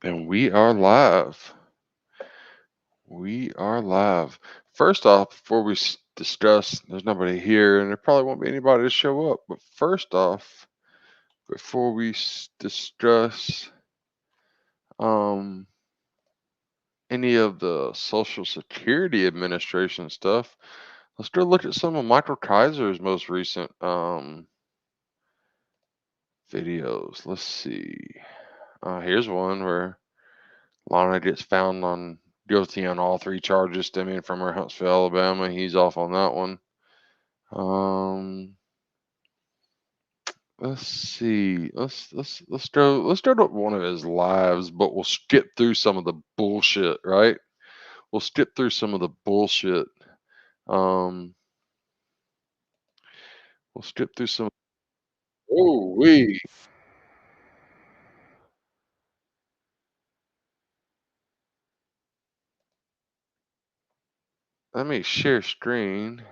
And we are live. We are live. First off, before we discuss, there's nobody here, and there probably won't be anybody to show up. But first off, before we discuss um, any of the Social Security Administration stuff, let's go look at some of Michael Kaiser's most recent videos. Let's see. Here's one where Lana gets found on guilty on all three charges stemming from her Huntsville, Alabama. He's off on that one. Um, let's see. Let's go to one of his lives, but we'll skip through some of the bullshit. Right? We'll skip through some of the bullshit. Um, we'll skip through some. Oh, we. Let me share screen.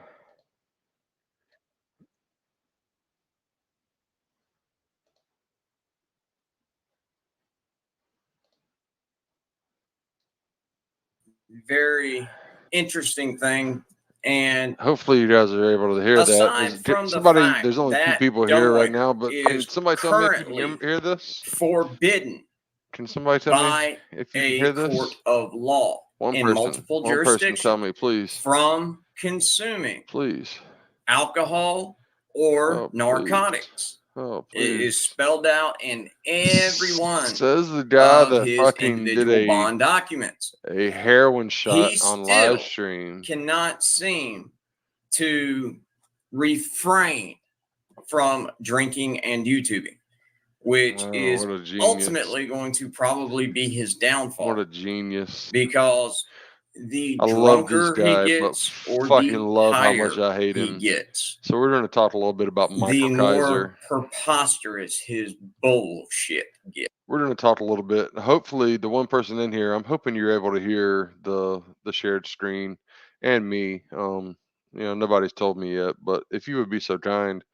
Very interesting thing. And hopefully you guys are able to hear aside that. from the Somebody, fact there's only two that people here right now, but can is somebody tell me if you can currently hear this? forbidden Can somebody tell me by if you can a hear court this? of law One in person. multiple One person tell jurisdictions me, please. from consuming Please. alcohol or Oh, please. narcotics. Oh, It is please. spelled out in every one Says the guy of that his fucking did individual bond documents. a heroin shot He on live still stream. cannot seem to refrain from drinking and YouTubing, which is What a genius. ultimately going to probably be his downfall. What a genius. Because the I love this drunker guy, he gets but or fucking the love how higher much I hate he him. gets, So we're going to talk a little bit about the Michael more Kaiser. preposterous his bullshit gets. We're going to talk a little bit. Hopefully, the one person in here, I'm hoping you're able to hear the shared screen and me. Nobody's told me yet, but if you would be so kind,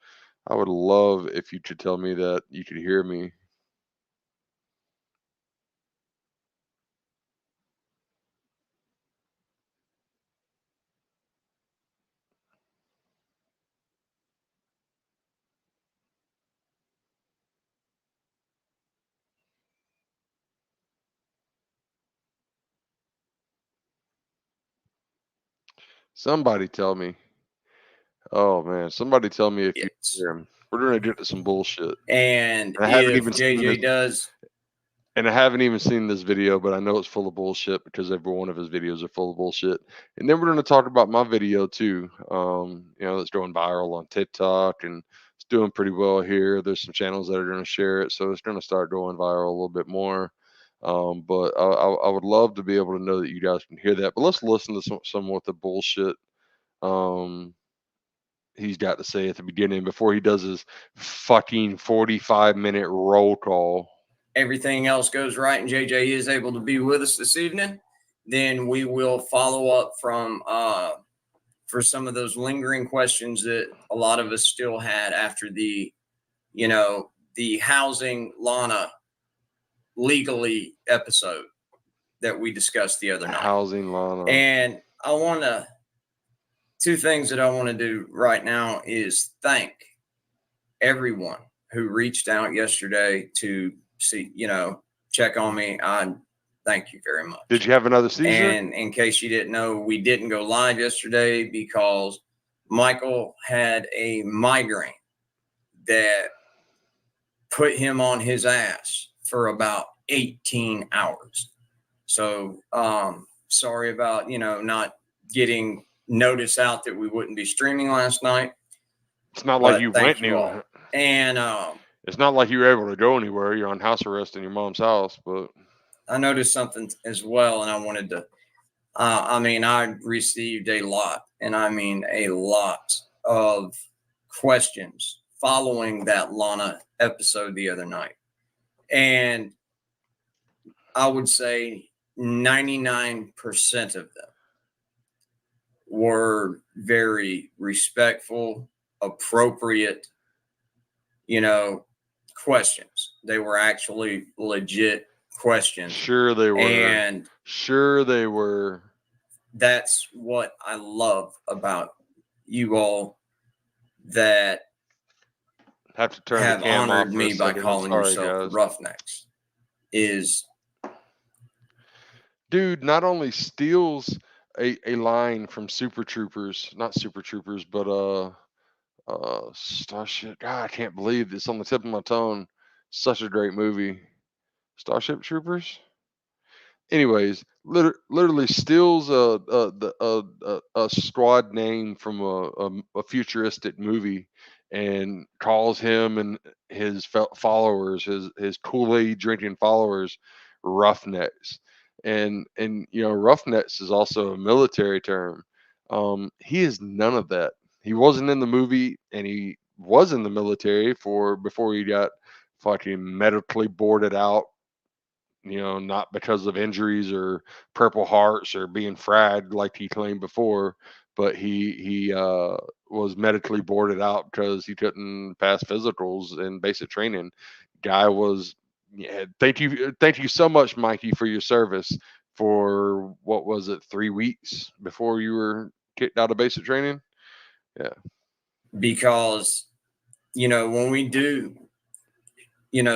I would love if you could tell me that you could hear me. Somebody tell me. Oh man, somebody tell me if you hear him. We're gonna get to some bullshit. And I haven't if even seen JJ this, does, and I haven't even seen this video, but I know it's full of bullshit because every one of his videos are full of bullshit. And then we're gonna talk about my video too. That's going viral on TikTok and it's doing pretty well here. There's some channels that are gonna share it, so it's gonna start going viral a little bit more. But I would love to be able to know that you guys can hear that. But let's listen to some of the bullshit. He's got to say at the beginning before he does his fucking 45-minute roll call. everything else goes right and JJ is able to be with us this evening, then we will follow up from for some of those lingering questions that a lot of us still had after the housing Lana legally episode that we discussed the other night. Housing Lana. And two things that I want to do right now is thank everyone who reached out yesterday to see, check on me. I thank you very much. Did you have another seizure? And in case you didn't know, we didn't go live yesterday because Michael had a migraine that put him on his ass for about 18 hours. So sorry about, not getting notice out that we wouldn't be streaming last night. It's not like you went anywhere. And it's not like you were able to go anywhere. You're on house arrest in your mom's house, but I noticed something as well, and I wanted to I received a lot, and I mean a lot of questions following that Lana episode the other night. And I would say 99% of them were very respectful, appropriate, questions. They were actually legit questions. Sure they were. And Sure they were. that's what I love about you all, that Have to turn have the cam off honored for a me by second. I'm calling sorry, yourself the guys. Roughnecks. Is Dude not only steals a line from Super Troopers, not Super Troopers, but Starship. God, I can't believe it's on the tip of my tongue. Such a great movie. Starship Troopers. Anyways, literally steals a squad name from a futuristic movie and calls him and his followers, his Kool-Aid drinking followers, roughnecks. And you know, roughnecks is also a military term. He is none of that. He wasn't in the movie, and he was in the military for before he got fucking medically boarded out, you know, not because of injuries or Purple Hearts or being fragged like he claimed before, but he was medically boarded out because he couldn't pass physicals in basic training. Guy was, yeah, thank you so much, Mikey, for your service for what was it, 3 weeks before you were kicked out of basic training. Yeah, because, when we do,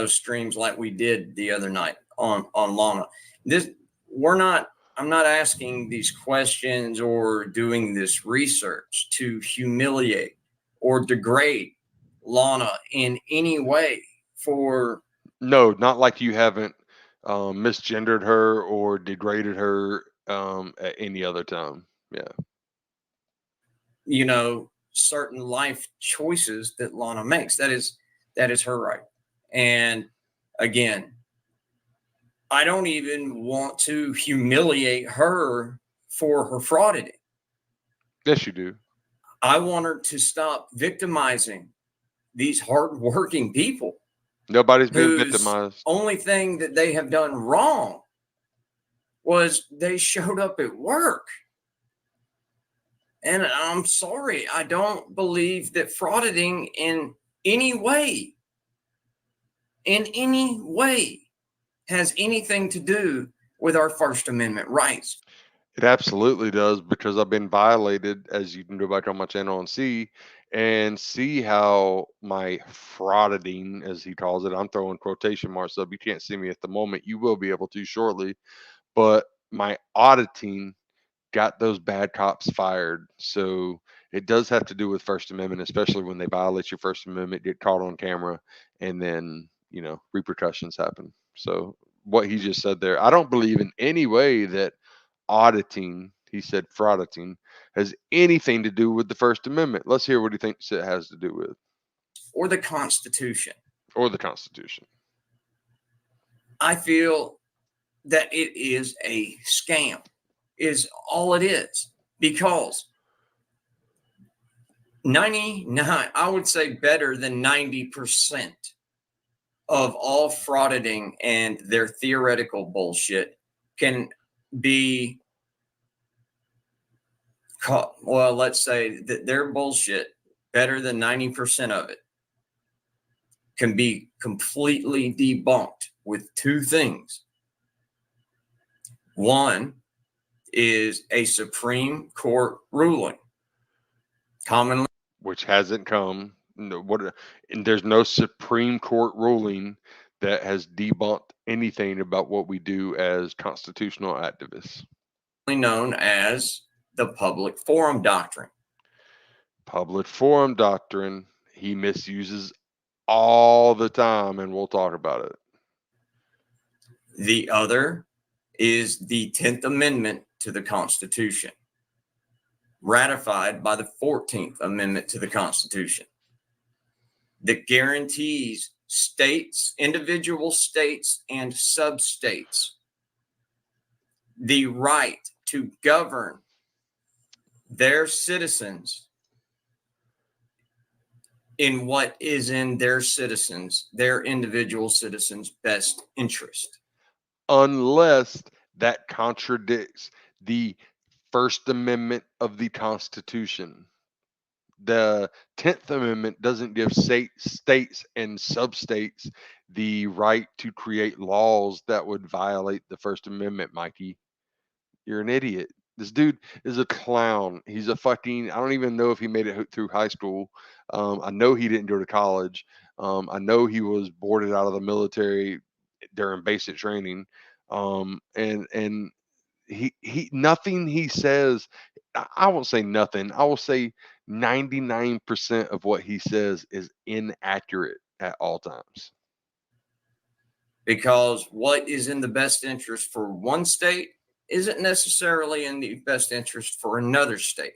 streams like we did the other night on Lana, I'm not asking these questions or doing this research to humiliate or degrade Lana in any way for, no, not like you haven't misgendered her or degraded her at any other time. Yeah. certain life choices that Lana makes. That is her right. And again, I don't even want to humiliate her for her frauding. Yes, you do. I want her to stop victimizing these hardworking people Nobody's being whose victimized. only thing that they have done wrong was they showed up at work. And I'm sorry, I don't believe that frauding in any way has anything to do with our First Amendment rights. It absolutely does, because I've been violated, as you can go back on my channel and see how my frauditing, as he calls it, I'm throwing quotation marks up. You can't see me at the moment. You will be able to shortly. But my auditing got those bad cops fired. So it does have to do with First Amendment, especially when they violate your First Amendment, get caught on camera, and then, you know, repercussions happen. So what he just said there, I don't believe in any way that auditing, he said frauditing, has anything to do with the First Amendment. Let's hear what he thinks it has to do with. Or the Constitution. Or the Constitution. I feel that it is a scam, is all it is. Because 99, I would say better than 90% of all frauding and their theoretical bullshit can be caught. Well, let's say that their bullshit, better than 90% of it, can be completely debunked with two things. One is a Supreme Court ruling, commonly, which hasn't come. No, and there's no Supreme Court ruling that has debunked anything about what we do as constitutional activists. known as the public forum doctrine. Public forum doctrine, he misuses all the time, and we'll talk about it. The other is the 10th Amendment to the Constitution, ratified by the 14th Amendment to the Constitution, that guarantees states, individual states and sub-states, the right to govern their citizens in what is in their citizens, their individual citizens' best interest. Unless that contradicts the First Amendment of the Constitution. The 10th Amendment doesn't give states and substates the right to create laws that would violate the First Amendment, Mikey. You're an idiot. This dude is a clown. He's a fucking. I don't even know if he made it through high school. I know he didn't go to college. I know he was boarded out of the military during basic training. And he nothing he says. I won't say nothing. I will say 99% of what he says is inaccurate at all times. because what is in the best interest for one state isn't necessarily in the best interest for another state.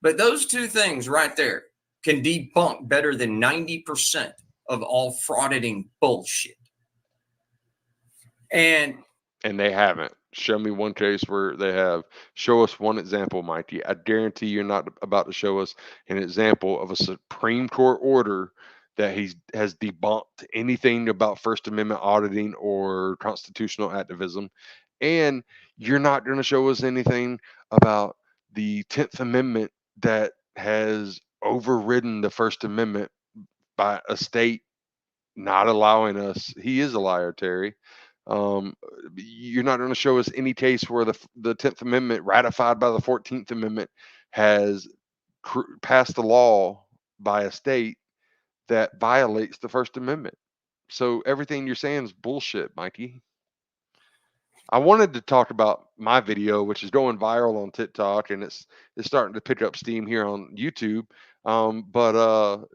But those two things right there can debunk better than 90% of all frauditing bullshit. And And they haven't. Show me one case where they have. Show us one example, Mikey. I guarantee you're not about to show us an example of a Supreme Court order that he has debunked anything about First Amendment auditing or constitutional activism. And you're not going to show us anything about the 10th Amendment that has overridden the First Amendment by a state not allowing us. He is a liar, Terry. Um, you're not going to show us any case where the 10th Amendment, ratified by the 14th Amendment, has passed a law by a state that violates the First Amendment. So everything you're saying is bullshit, Mikey. I wanted to talk about my video, which is going viral on TikTok, and it's starting to pick up steam here on YouTube. But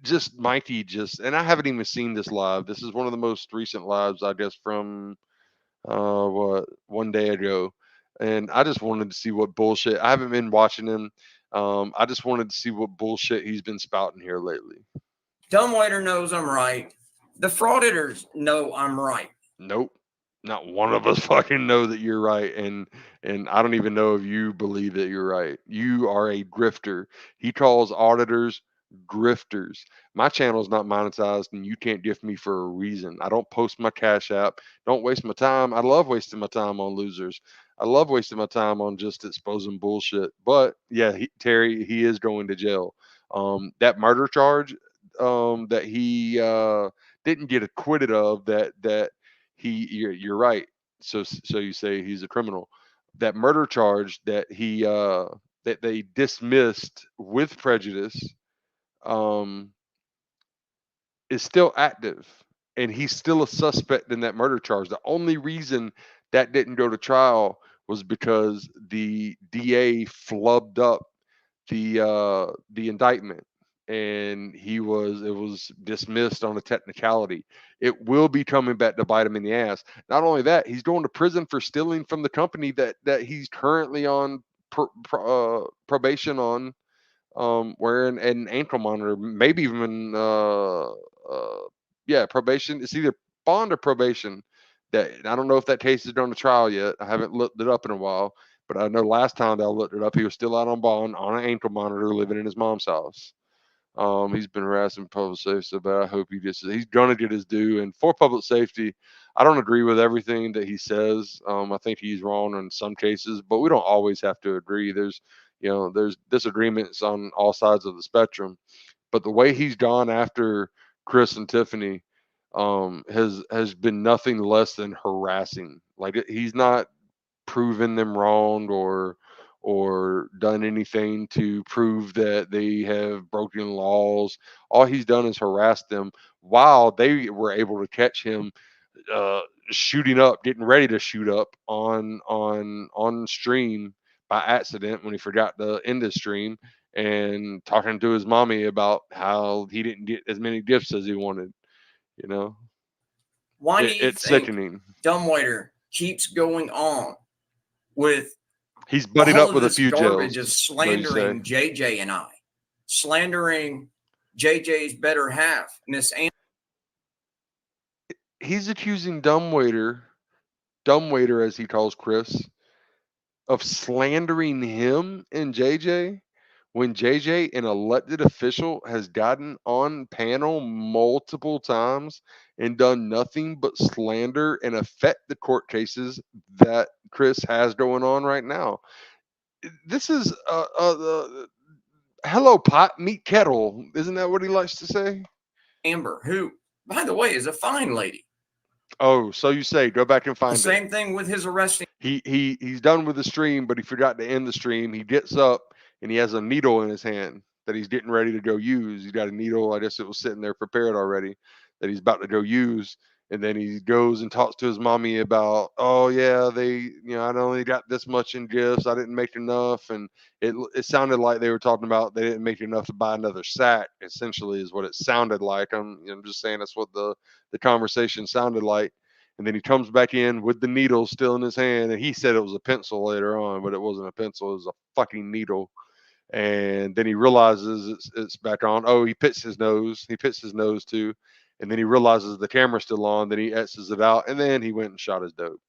just Mikey, and I haven't even seen this live. This is one of the most recent lives, I guess, from what, one day ago, and I just wanted to see what bullshit. I haven't been watching him. I just wanted to see what bullshit he's been spouting here lately. Dumbwaiter knows I'm right. The frauditors know I'm right. Nope. Not one of us fucking know that you're right, and I don't even know if you believe that you're right. You are a grifter. He calls auditors grifters. My channel's not monetized, and you can't gift me for a reason. I don't post my Cash App. Don't waste my time. I love wasting my time on losers. I love wasting my time on just exposing bullshit. But yeah, Terry, he is going to jail. That murder charge that he didn't get acquitted of, that you're right. So you say he's a criminal. That murder charge that they dismissed with prejudice um is still active, and he's still a suspect in that murder charge. The only reason that didn't go to trial was because the DA flubbed up the indictment, and it was dismissed on a technicality. It will be coming back to bite him in the ass. Not only that, he's going to prison for stealing from the company that he's currently on probation on, wearing an ankle monitor, maybe even yeah, probation. It's either bond or probation. That I don't know if that case is going to trial yet. I haven't looked it up in a while, but I know last time that I looked it up, he was still out on bond on an ankle monitor, living in his mom's house. He's been harassing public safety, but I hope he's gonna get his due. And for public safety, I don't agree with everything that he says. I think he's wrong in some cases, but we don't always have to agree. There's disagreements on all sides of the spectrum. But the way he's gone after Chris and Tiffany has been nothing less than harassing. Like, he's not proven them wrong or done anything to prove that they have broken laws. All he's done is harass them while they were able to catch him uh, shooting up, getting ready to shoot up on stream by accident when he forgot to end the stream, and talking to his mommy about how he didn't get as many gifts as he wanted. You know, Why do you it's think sickening. Dumbwaiter keeps going on with He's buddied all up of with a this few garbage jails. of What do you say? slandering JJ and I, slandering JJ's better half, Miss Ann? He's accusing Dumbwaiter as he calls Chris, of slandering him and JJ, when JJ, an elected official, has gotten on panel multiple times and done nothing but slander and affect the court cases that Chris has going on right now. This is hello pot, meet kettle. Isn't that what he likes to say? Amber, who by the way, is a fine lady. Oh, so you say, go back and The find it. same thing with his arresting. He's done with the stream, but he forgot to end the stream. He gets up and he has a needle in his hand that he's getting ready to go use. He's got a needle, I guess it was sitting there prepared already, that he's about to go use. And then he goes and talks to his mommy about, oh yeah, I only got this much in gifts. I didn't make enough, and it sounded like they were talking about they didn't make enough to buy another sack. Essentially, is what it sounded like. I'm just saying that's what the conversation sounded like. And then he comes back in with the needle still in his hand, and he said it was a pencil later on, but it wasn't a pencil; it was a fucking needle. And then he realizes it's back on. Oh, he pits his nose. He pits his nose too, and then he realizes the camera's still on. Then he X's it out, and then he went and shot his dope.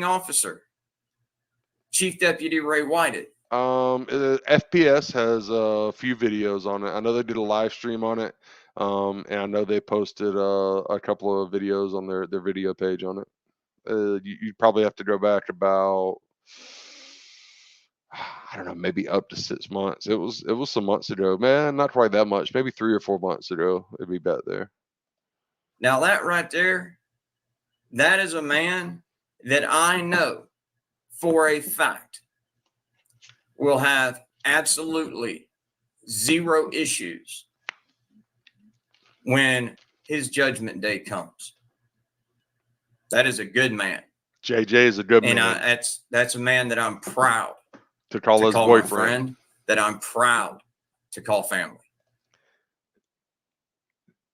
Officer, Chief Deputy Ray Whited. FPS has a few videos on it. I know they did a live stream on it, and I know they posted a couple of videos on their video page on it. You'd probably have to go back about, I don't know, maybe up to 6 months. It was some months ago, man. Not quite that much. Maybe 3 or 4 months ago. It'd be back there. Now that right there, that is a man that I know for a fact will have absolutely zero issues when his judgment day comes. That is a good man. JJ is a good and man. That's a man that I'm proud to call his my boyfriend. friend, that I'm proud to call family.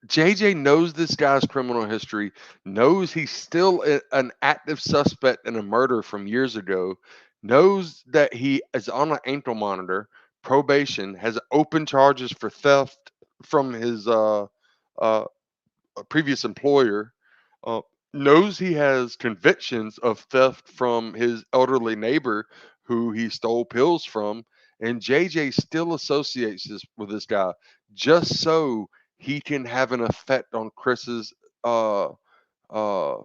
JJ knows this guy's criminal history, knows he's still an active suspect in a murder from years ago, knows that he is on an ankle monitor, probation, has open charges for theft from his previous employer, knows he has convictions of theft from his elderly neighbor who he stole pills from, and JJ still associates this with this guy just so he can have an effect on Chris's uh uh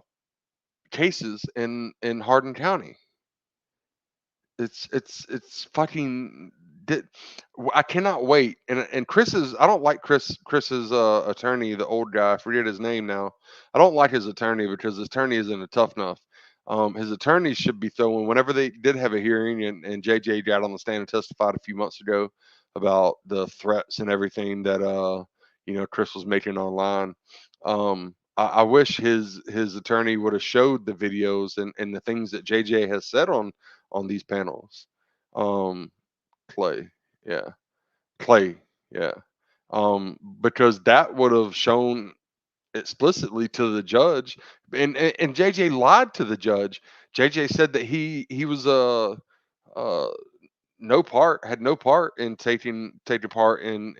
cases in Hardin County. It's fucking. I cannot wait. And Chris's, I don't like Chris's attorney, the old guy. I forget his name now. I don't like his attorney because his attorney isn't a tough enough. His attorney should be throwing whenever they did have a hearing, and JJ got on the stand and testified a few months ago about the threats and everything that Chris was making online. I wish his attorney would have showed the videos and the things that JJ has said on these panels. Um, Clay, yeah, Clay, yeah. Because that would have shown explicitly to the judge, and JJ lied to the judge. JJ said that he was uh had no part in taking part in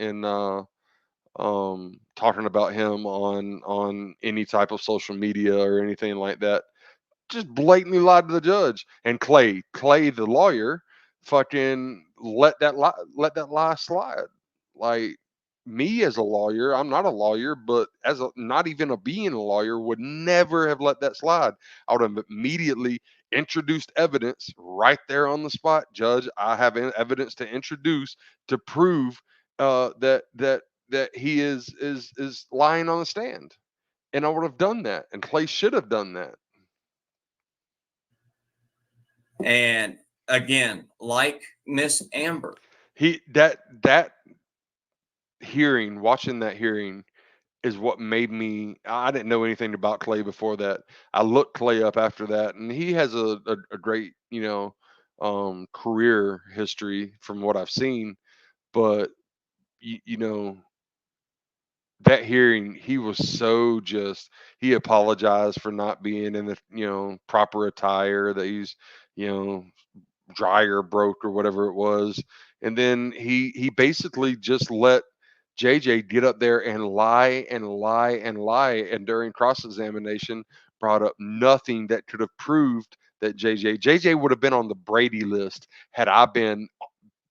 talking about him on any type of social media or anything like that. Just blatantly lied to the judge. And Clay, the lawyer, fucking let that lie slide. Like, me as a lawyer, I'm not a lawyer, but as a not even a being a lawyer, would never have let that slide. I would have immediately introduced evidence right there on the spot. Judge, I have evidence to introduce to prove that he is lying on the stand. And I would have done that. And Clay should have done that. And again, like Miss Amber, That watching that hearing is what made me. I didn't know anything about Clay before that. I looked Clay up after that, and he has a great career history from what I've seen. But you know that hearing, he was so just. He apologized for not being in the proper attire, that he's you know dryer broke or whatever it was. And then he basically just let JJ get up there and lie and lie and lie, and during cross examination brought up nothing that could have proved that JJ would have been on the Brady list had I been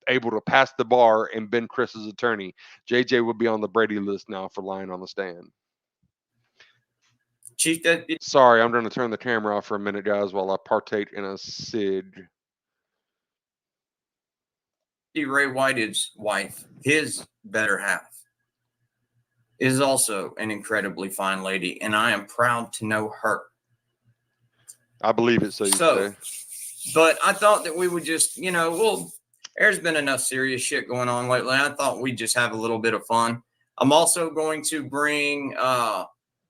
able to pass the bar and been Chris's attorney. JJ would be on the Brady list now for lying on the stand. Chief Deputy. Sorry, I'm going to turn the camera off for a minute, guys, while I partake in a cig. Ray White's wife, his better half, is also an incredibly fine lady, and I am proud to know her. I believe it. So you So, say. but I thought that we would just, there's been enough serious shit going on lately. I thought we'd just have a little bit of fun. I'm also going to bring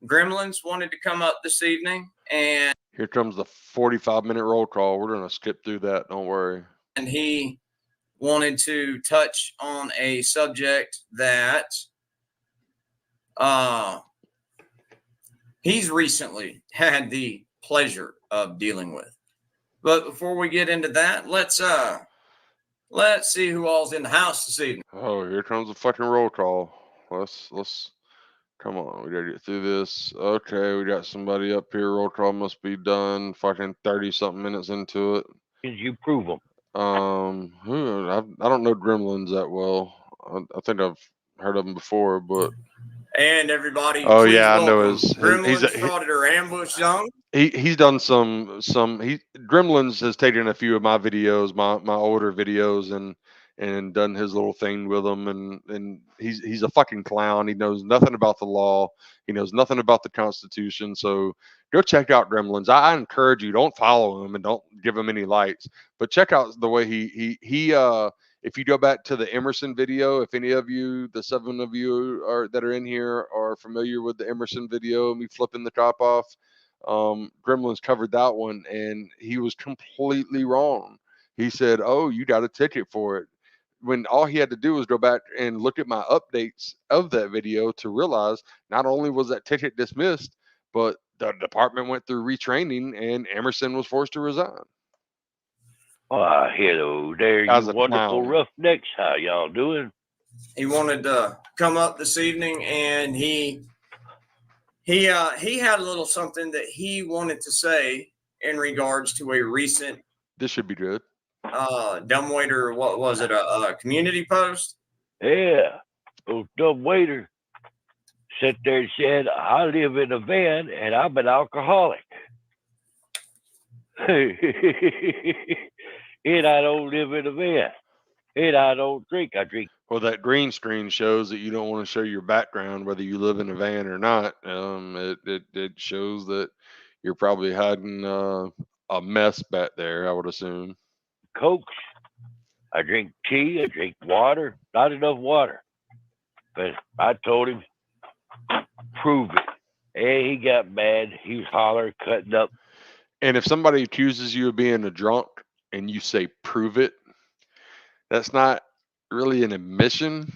Gremlins wanted to come up this evening, and Here comes the 45-minute roll call. We're gonna skip through that. Don't worry. he wanted to touch on a subject that he's recently had the pleasure of dealing with. But before we get into that, let's see who all's in the house this evening. Oh, here comes the fucking roll call. Let's come on. We gotta get through this. Okay, we got somebody up here. Roll call must be done. Fucking 30-something minutes into it. Did you prove them? I don't know Gremlins that well. I think I've heard of them before, but And everybody, oh please yeah, I know welcome his. Gremlins Frauditor Ambush Zone. He's done some Gremlins has taken a few of my videos, my older videos, and done his little thing with them, and he's a fucking clown. He knows nothing about the law. He knows nothing about the Constitution. So go check out Gremlins. I encourage you, don't follow him and don't give him any likes, but check out the way he if you go back to the Emerson video, if any of you, the 7 of you that are in here, are familiar with the Emerson video, me flipping the top off, Gremlins covered that one, and he was completely wrong. He said, "Oh, you got a ticket for it," when all he had to do was go back and look at my updates of that video to realize not only was that ticket dismissed, but the department went through retraining, and Emerson was forced to resign. Hello there, As you a wonderful clown. roughnecks. How y'all doing? He wanted to come up this evening, and he had a little something that he wanted to say in regards to a recent This should be good. dumbwaiter. What was it? A community post? Yeah, old dumb waiter sat there and said, I live in a van and I'm an alcoholic. And I don't live in a van. And I don't drink. I drink. Well, that green screen shows that you don't want to show your background, whether you live in a van or not. It shows that you're probably hiding a mess back there, I would assume. Cokes. I drink tea. I drink water. Not enough water. But I told him, prove it. And he got mad. He was hollering, cutting up. And if somebody accuses you of being a drunk and you say, prove it, that's not really an admission,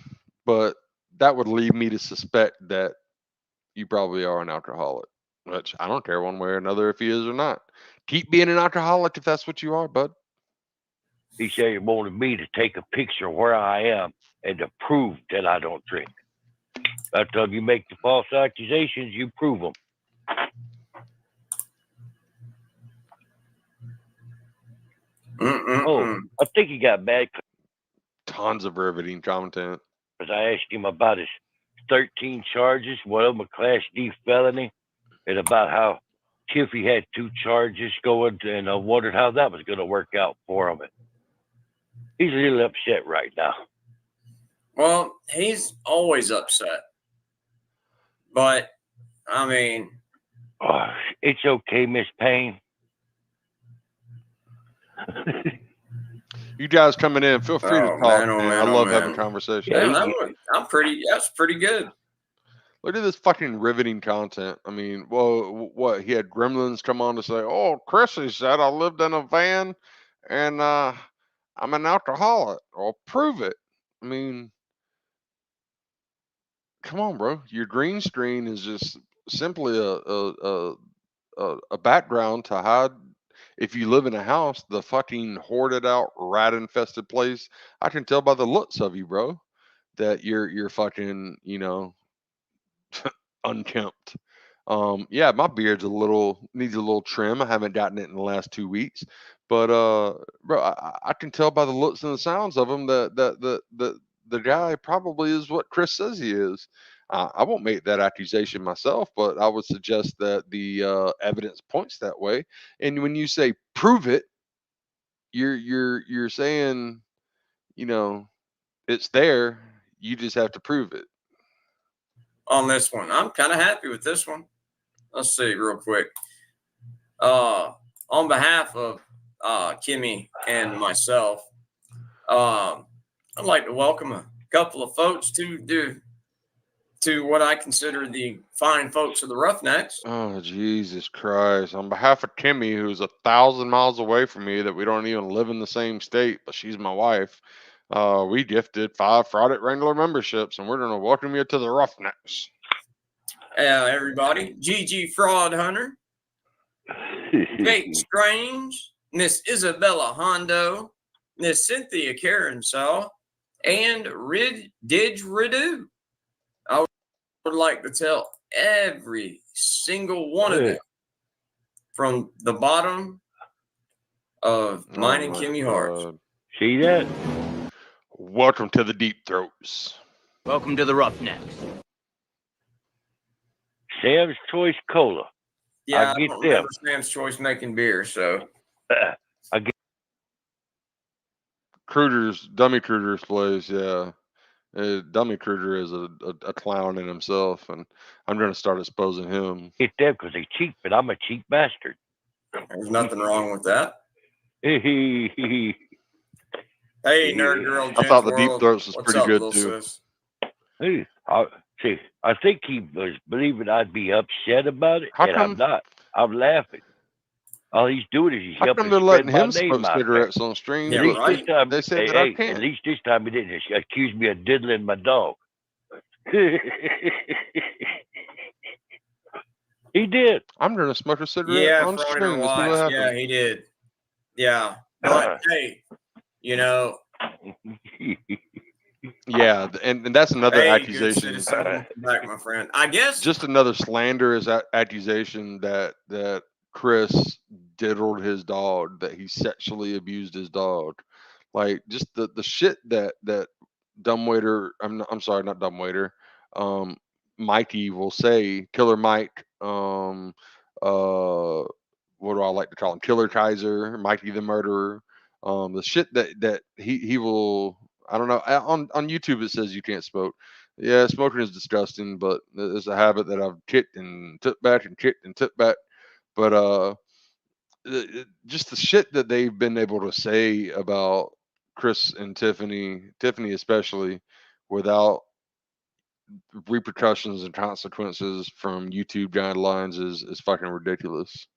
but that would lead me to suspect that you probably are an alcoholic, which I don't care one way or another if he is or not. Keep being an alcoholic if that's what you are, bud. He said he wanted me to take a picture of where I am and to prove that I don't drink. I told him, you make the false accusations, you prove them. Oh, I think he got mad. Tons of riveting content. Because I asked him about his 13 charges, one of them a Class D felony, and about how Tiffy had 2 charges going, and I wondered how that was going to work out for him. He's a little upset right now. Well, he's always upset. But, I mean... it's okay, Miss Payne. You guys coming in, feel free to talk, man. I love having conversation. Yeah, that's pretty good. Look at this fucking riveting content. I mean, well, what? He had Gremlins come on to say, oh, Chrissy said I lived in a van and I'm an alcoholic. Well, prove it. I mean, come on, bro. Your green screen is just simply a background to hide. If you live in a house, the fucking hoarded out, rat infested place, I can tell by the looks of you, bro, that you're fucking, unkempt. Yeah, my beard's needs a little trim. I haven't gotten it in the last 2 weeks, but bro, I can tell by the looks and the sounds of him that the guy probably is what Chris says he is. I won't make that accusation myself, but I would suggest that the evidence points that way. And when you say prove it, you're saying, it's there. You just have to prove it. on this one. I'm kind of happy with this one. Let's see real quick. On behalf of Kimmy and myself, I'd like to welcome a couple of folks to what I consider the fine folks of the Roughnecks. Oh, Jesus Christ. On behalf of Kimmy, who's 1,000 miles away from me, that we don't even live in the same state, but she's my wife, we gifted 5 Friday Wrangler memberships, and we're going to welcome you to the Roughnecks. Everybody, Gigi Fraud Hunter, Jake Strange, Miss Isabella Hondo, Miss Cynthia Carensaw, and Didgeridoo. I would like to tell every single one of them from the bottom of mine and my Kimmy hearts. God. See that? Welcome to the Deep Throats. Welcome to the Roughnecks. Sam's Choice Cola. Yeah, I I get don't them. remember Sam's Choice making beer, so Cruders, Dummy Cruders plays, yeah. Dummy Cruder is a clown in himself, and I'm going to start exposing him. Get them because they cheap, but I'm a cheap bastard. there's nothing wrong with that. Hey, Hey, Nerd Girl, I thought the Jen's Deep World. Throats was What's pretty up, good, little too. sis? I think he was believing I'd be upset about it, How and come- I'm not. I'm laughing. All he's doing is he's How helping come they're spread letting my him name smoke out there. cigarettes on stream? Yeah, At least right. this time, They said hey, that I hey, can't. at least this time he didn't accuse me of diddling my dog. He did. I'm going to smoke a cigarette Yeah, on Friday stream Night and see what Lights. happens. Yeah, he did. Yeah, but hey, you know, Yeah, and that's another hey, good accusation. citizen, welcome back, my friend. I guess Just another slanderous accusation that Chris diddled his dog, that he sexually abused his dog. Like, just the shit that Dumbwaiter, I'm sorry, not Dumbwaiter, Mikey will say, Killer Mike, what do I like to call him? Killer Kaiser, Mikey the Murderer. The shit that he will, I don't know. On YouTube it says you can't smoke. Yeah, smoking is disgusting, but it's a habit that I've kicked and took back and kicked and took back. But just the shit that they've been able to say about Chris and Tiffany especially, without repercussions and consequences from YouTube guidelines is fucking ridiculous.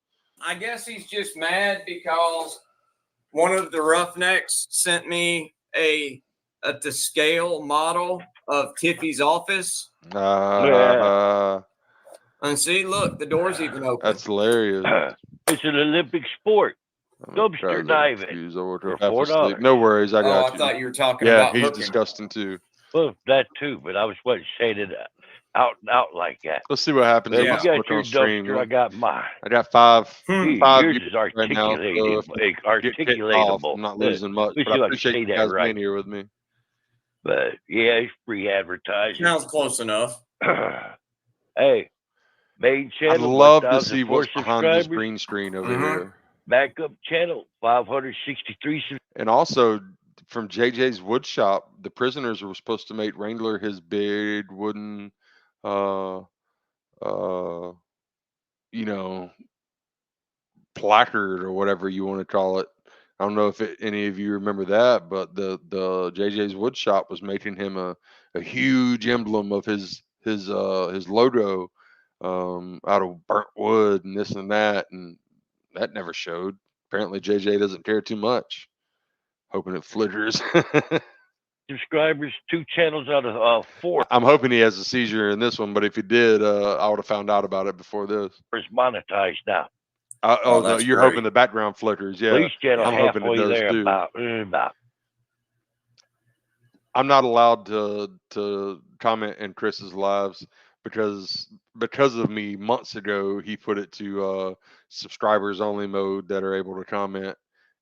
I guess he's just mad because one of the Roughnecks sent me a to scale model of Tiffy's office. And see, look, the door's even open. That's hilarious. It's an Olympic sport. I'm gonna try Dumpster that diving excuse. I worked for half asleep. $4. No worries, I Oh, got I you. thought you were talking Yeah, about he's hooking. disgusting too. Well, that too, but I was saying it out and out like that. Let's see what happens Well, if Yeah. I you got smoke your on stream. dumpster, I got mine. I got five Hmm. Yours viewers is right now, so articulated, if I get kicked off, articulatable. I'm not losing much. Let's But see if I I can appreciate say you that guys right. being here with me. But yeah, it's free advertising. Sounds close enough. Hey, main I'd channel, love to see 1,004 what's behind this subscribers. green screen over Mhm. here. Backup channel, 563 subscribers. And also from JJ's wood shop, the prisoners were supposed to make Wrangler his big wooden you know, placard or whatever you want to call it. I don't know if any of you remember that, but the JJ's wood shop was making him a huge emblem of his logo out of burnt wood and this and that, and that never showed. Apparently JJ doesn't care too much. Hoping it flickers. Subscribers, 2 channels out of 4 I'm hoping he has a seizure in this one, but if he did, I would have found out about it before this. is monetized now. Oh no, that's you're great. hoping the background flickers. Yeah, Police channel I'm hoping it halfway does there too. about. I'm not allowed to comment in Chris's lives because of me months ago. He put it to subscribers only mode that are able to comment,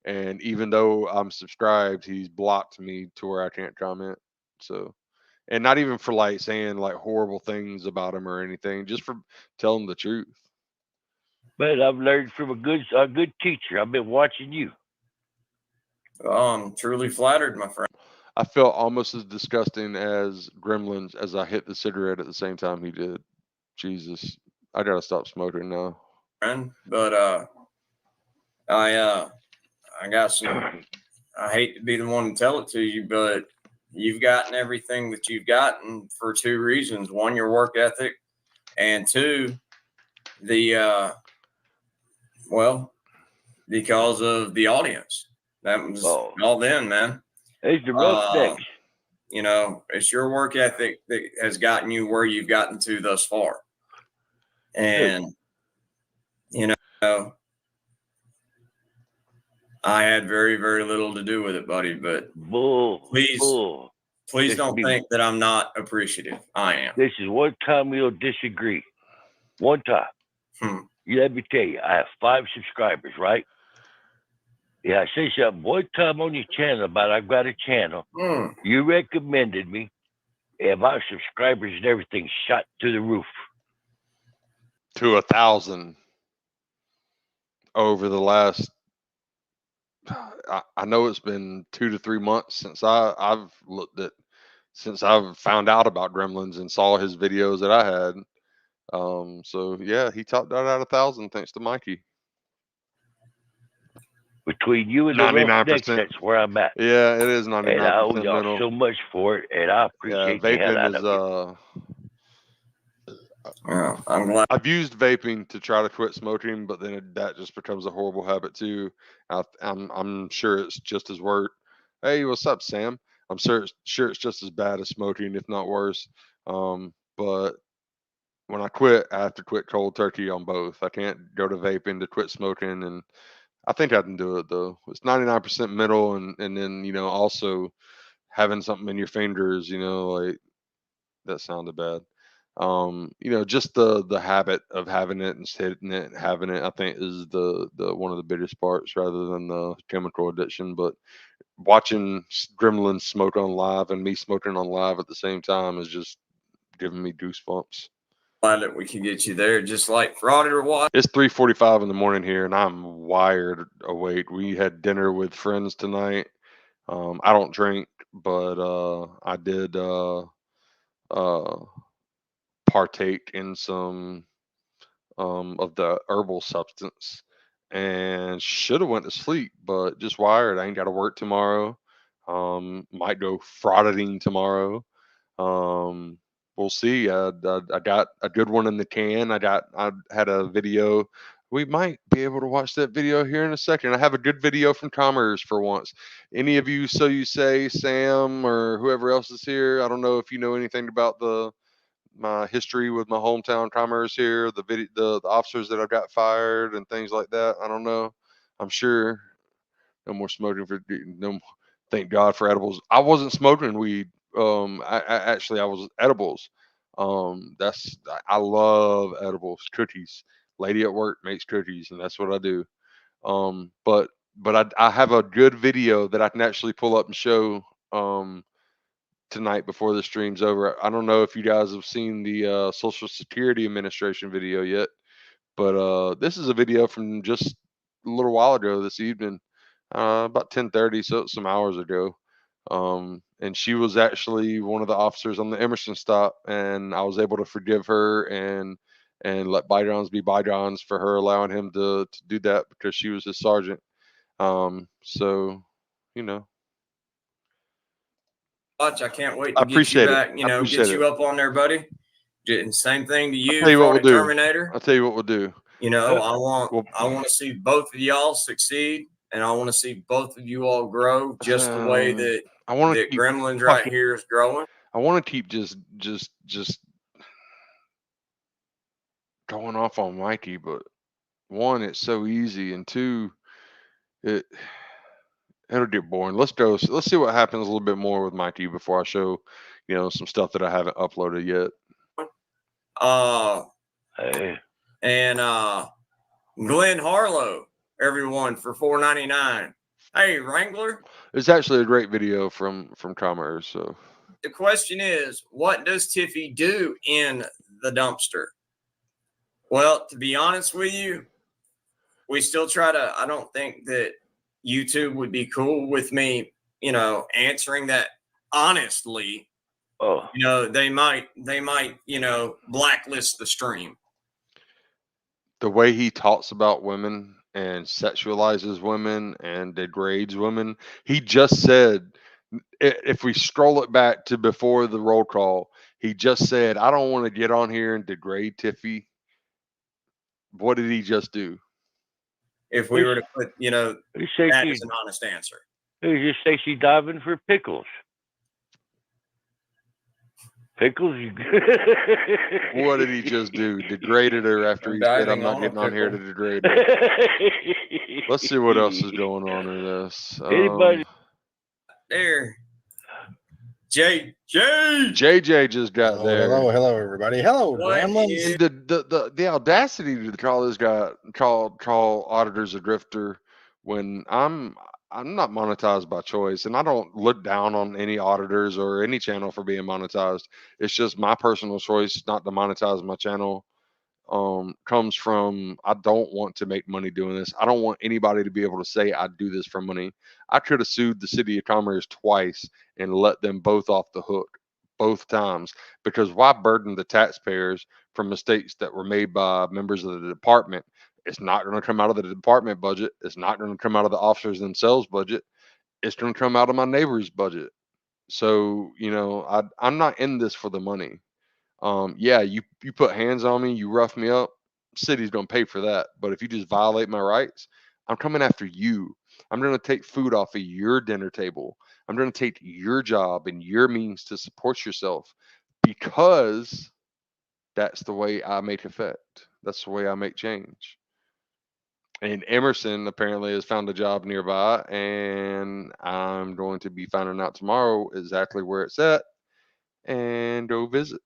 and even though I'm subscribed, he's blocked me to where I can't comment. So, and not even for like saying like horrible things about him or anything, just for telling the truth. But I've learned from a good teacher. I've been watching you. I'm truly flattered, my friend. I felt almost as disgusting as Gremlins as I hit the cigarette at the same time he did. Jesus, I gotta stop smoking now. But I got some. I hate to be the one to tell it to you, but you've gotten everything that you've gotten for two reasons: one, your work ethic, and two, the well, because of the audience. That was all then, man. It's the Roughnecks. You know, it's your work ethic that has gotten you where you've gotten to thus far. And, you know, I had very, very little to do with it, buddy. But please don't think that I'm not appreciative. I am. This is one time we'll disagree. One time. You let me tell you, I have 5 subscribers, right? Yeah, I say something one time on your channel about I've got a channel. You recommended me, and my subscribers and everything shot to the roof. To 1,000 over the last. I know it's been 2 to 3 months since I've looked at, since I've found out about Gremlins and saw his videos that I had. So yeah, he topped out at 1,000 thanks to Mikey. Between you and the 99%, that's where I'm at. Yeah, it is 99%. And I owe y'all so much for it, and I appreciate the hell out of it. I'm glad. I've used vaping to try to quit smoking, but then that just becomes a horrible habit too. I'm sure it's just as worse. Hey, what's up, Sam? I'm sure it's just as bad as smoking, if not worse. But when I quit, I have to quit cold turkey on both. I can't go to vaping to quit smoking, and I think I can do it though. It's 99% middle, and then also having something in your fingers, like that sounded bad. Just the habit of having it and sitting it and having it, I think is the one of the biggest parts rather than the chemical addiction. But watching Gremlins smoke on live and me smoking on live at the same time is just giving me goosebumps. Glad that we can get you there, just like Friday or what? It's 3:45 in the morning here, and I'm wired awake. We had dinner with friends tonight. I don't drink, but I did partake in some of the herbal substance, and should have went to sleep, but just wired. I ain't got to work tomorrow. Might go frauditing tomorrow. We'll see. I got a good one in the can. I had a video. We might be able to watch that video here in a second. I have a good video from Commerce for once. Any of you, so you say, Sam or whoever else is here, I don't know if you know anything about my history with my hometown Commerce here, the officers that I've got fired and things like that. I don't know. I'm sure no more smoking for no. Thank God for edibles. I wasn't smoking weed. I was edibles. I love edibles, cookies. Lady at work makes cookies, and that's what I do. But I have a good video that I can actually pull up and show tonight before the stream's over. I don't know if you guys have seen the Social Security Administration video yet, but this is a video from just a little while ago this evening, about 10:30, so some hours ago. And she was actually one of the officers on the Emerson stop, and I was able to forgive her and let bygones be bygones for her allowing him to do that because she was his sergeant. So, I can't wait to get you back. Get you up on there, buddy. And same thing to you. I'll tell you what we'll do. Terminator. I'll tell you what we'll do. I want to see both of y'all succeed, and I want to see both of you all grow just the way that Gremlins right here is growing. I want to keep just going off on Mikey, but one, it's so easy, and two, it'll get boring. Let's go. Let's see what happens a little bit more with Mikey before I show, some stuff that I haven't uploaded yet. And Glenn Harlow, everyone, for $4.99. Hey, Wrangler. It's actually a great video from Commerce. So the question is, what does Tiffy do in the dumpster? Well, to be honest with you, we still try to. I don't think that YouTube would be cool with me, answering that honestly, Oh, they might, blacklist the stream. The way he talks about women and sexualizes women and degrades women, he just said, if we scroll it back to before the roll call, he just said, I don't want to get on here and degrade Tiffy. What did he just do? If we were to put, you say that she, as an honest answer. you just say she's diving for pickles. Pickles? What did he just do? Degraded her after he said, I'm diving not on a getting on here to pickle. degrade her. Let's see what else is going on in this. Anybody? There. JJ. JJ just got there. Hello, everybody. Hello, What Gremlins. is- And the audacity to call this guy, call auditors a drifter when I'm not monetized by choice, and I don't look down on any auditors or any channel for being monetized. It's just my personal choice not to monetize my channel. Comes from, I don't want to make money doing this. I don't want anybody to be able to say I do this for money. I could have sued the city of Commerce twice and let them both off the hook both times, because why burden the taxpayers from mistakes that were made by members of the department? It's not going to come out of the department budget. It's not going to come out of the officers themselves budget. It's going to come out of my neighbor's budget. So, I'm not in this for the money. Yeah, you put hands on me, you rough me up, city's gonna pay for that. But if you just violate my rights, I'm coming after you. I'm gonna take food off of your dinner table. I'm gonna take your job and your means to support yourself, because that's the way I make effect. That's the way I make change. And Emerson apparently has found a job nearby, and I'm going to be finding out tomorrow exactly where it's at and go visit.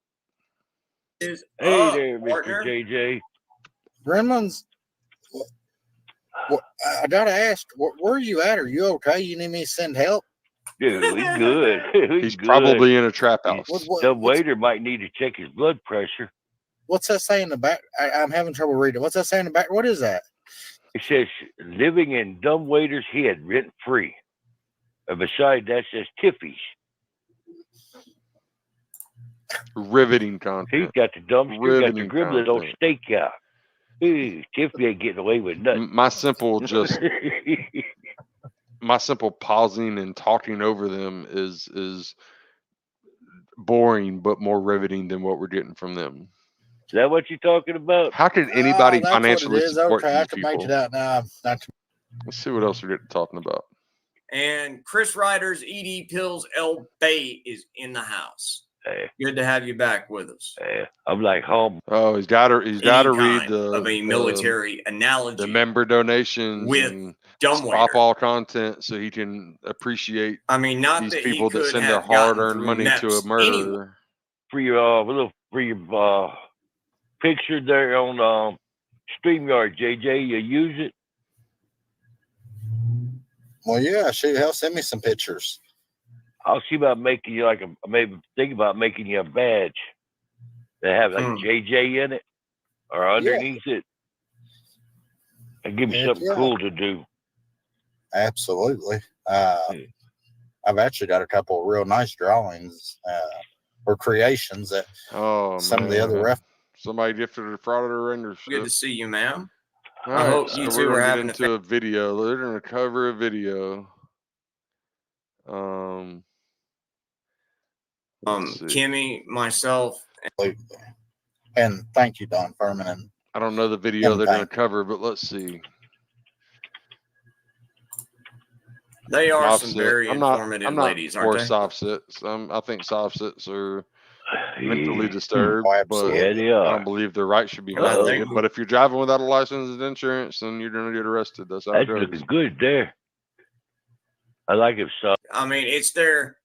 is Hey up, there, partner? Mr. JJ. Gremlins. I gotta ask, where are you at? Are you okay? You need me to send help? Dude, we good. We He's good. probably in a trap house. The waiter might need to check his blood pressure. What's that say in the back? I'm having trouble reading. What's that say in the back? What is that? It says living in dumbwaiter's head rent free. And beside that says Tiffy's. Riveting He's content. got the dumpster, got the Riveting griblet on content. stakeout. Ooh, Tiffy ain't getting away with nothing. My simple pausing and talking over them is boring but more riveting than what we're getting from them. Is that what you're talking about? How could anybody that's financially what it is. support Okay, I these can make people? it out now. Let's see what else we're getting talking about. And Chris Ryder's ED Pills L Bay is in the house. Hey, Good to have you back with us. I'm like home. Oh, he's got to Any read kind of a military analogy the member donations with and dumbwaiter. stop all content so he can appreciate I mean, not these that people he that could send their have gotten hard-earned through money to a MEPS murderer. anyway. For your picture there on StreamYard, JJ, you use it? Well, yeah, shoot, hell, send me some pictures. I'll see about making you maybe think about making you a badge that have like JJ in it or underneath it, and give me Heck something yeah. cool to do. Absolutely. I've actually got a couple of real nice drawings or creations that some of the other ref. Somebody gifted a fraudster render. Good to see you, ma'am. All I right, hope so you we're two gonna are get having into a video. They're gonna cover a video. Let's see. Kimmy, myself, And thank you, Don Furman. And I don't know the video they're gonna cover, but let's see. they are Soft some sit. very I'm informative not ladies, for aren't they? soft sits. I think soft sits are mentally Yeah. disturbed, Oh, but absolutely. Yeah, they I are. don't believe their rights should be Well, violated. But if you're driving without a license and insurance, then you're gonna get arrested. That's how it That's goes. looking good there. I like it, so. I mean, it's their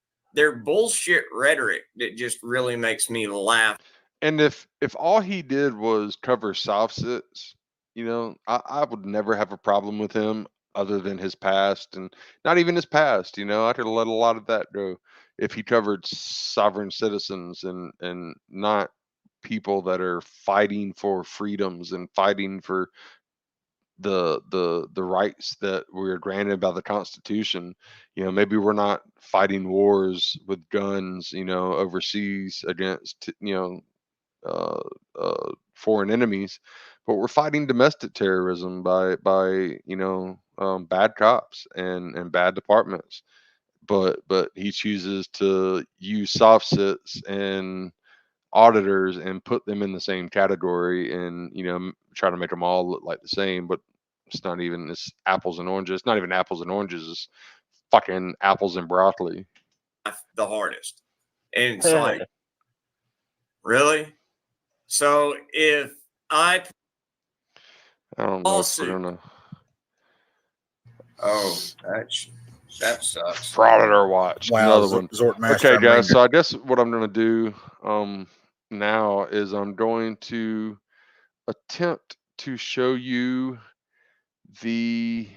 bullshit rhetoric that just really makes me laugh. And if all he did was cover soft sits, I would never have a problem with him other than his past, and not even his past. I could let a lot of that go if he covered sovereign citizens and not people that are fighting for freedoms and fighting for the rights that we're granted by the Constitution. Maybe we're not fighting wars with guns, overseas against foreign enemies, but we're fighting domestic terrorism by bad cops and bad departments. But he chooses to use soft sits and auditors and put them in the same category, and try to make them all look like the same. But it's apples and oranges. It's not even apples and oranges. It's fucking apples and broccoli. The hardest. And it's like, really? So if I don't know if we're gonna. Oh, that sucks. Frauditor Watch. Wow, Another one. Zortmaster, Okay, guys. So I guess what I'm gonna do now is I'm going to attempt to show you the